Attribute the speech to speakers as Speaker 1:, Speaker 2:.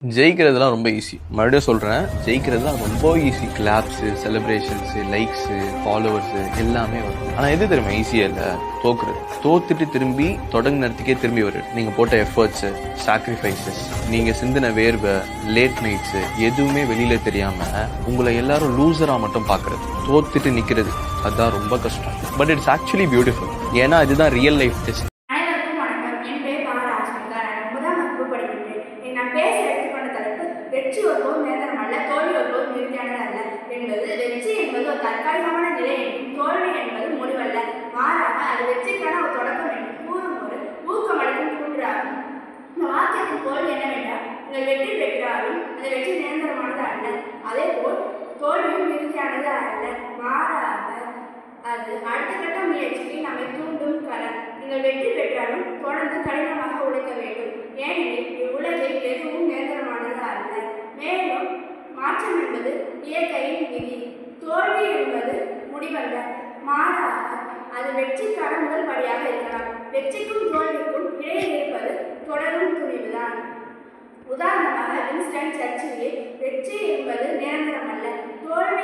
Speaker 1: ஜெயிக்கிறதுலாம் ரொம்ப ஈஸி. மறுபடியும் சொல்கிறேன், ஜெயிக்கிறதுலாம் ரொம்ப easy. Claps, celebrations, likes, followers எல்லாமே வரும். ஆனால் எது தெரியுமா ஈஸியாக இல்லை? தோக்குறது. தோத்துட்டு திரும்பி தொடங்கின இடத்துக்கே திரும்பி வருது. நீங்கள் போட்ட எஃபர்ட்ஸு, சாக்ரிஃபைசஸ், நீங்கள் சிந்தின வேர்வை, லேட் நைட்ஸு எதுவுமே வெளியில் தெரியாமல் உங்களை எல்லாரும் லூசராக மட்டும் பார்க்குறது. தோத்துட்டு நிற்கிறது அதுதான் ரொம்ப கஷ்டம். But it's actually beautiful. ஏன்னா இதுதான் ரியல் லைஃப் டெஸ்ட்.
Speaker 2: அனைவருக்கும் வணக்கம். என் பெயர் பாலராஜ்மிகா. நான் 9ஆம் வகுப்பு படிக்கின்றேன். நான் பேச எடுத்துக்கொண்ட தலைப்பு வெற்றி ஒருபோதும் நிரந்தரம் அல்ல, தோல்வி ஒருபோதும் நிறுத்தியானது அல்ல என்பது. வெற்றி என்பது ஒரு தற்காலிகமான நிலை என்றும் தோல்வி என்பது முடிவல்ல, மாறாக அது வெற்றிக்கான ஒரு தொடக்கம் என்றும் கூறும் ஒரு ஊக்கமளிக்கும் கூற்றாகும். இந்த வாக்கியத்தின் பொருள் என்னவென்றால், நீங்கள் வெற்றி பெற்றாலும் அந்த வெற்றி நிரந்தரமானது அல்ல, அதே போல் தோல்வியும் நிறுத்தியானது அல்ல, மாறாக அது அடுத்த கட்ட முயற்சிக்கு நம்மை தூண்டும் களம். நீங்கள் வெற்றி பெற்றாலும் தொடர்ந்து கடினமாக உழைக்க வேண்டும். ஏனெனில் இவ்வுலகில் எதுவும் நிரந்தரமானது அல்ல. மேலும் மாற்றம் என்பது இயற்கையின் விதி. தோல்வி என்பது முடிவல்ல, மாறாக அது வெற்றிக்கான முதல் படியாக இருக்கலாம். வெற்றிக்கும் தோல்விக்கும் இடையில் இருப்பது தொடரும் துணிவுதான். உதாரணமாக வின்ஸ்டன் சர்ச்சில் வெற்றி என்பது நிரந்தரம் அல்ல, தோல்வி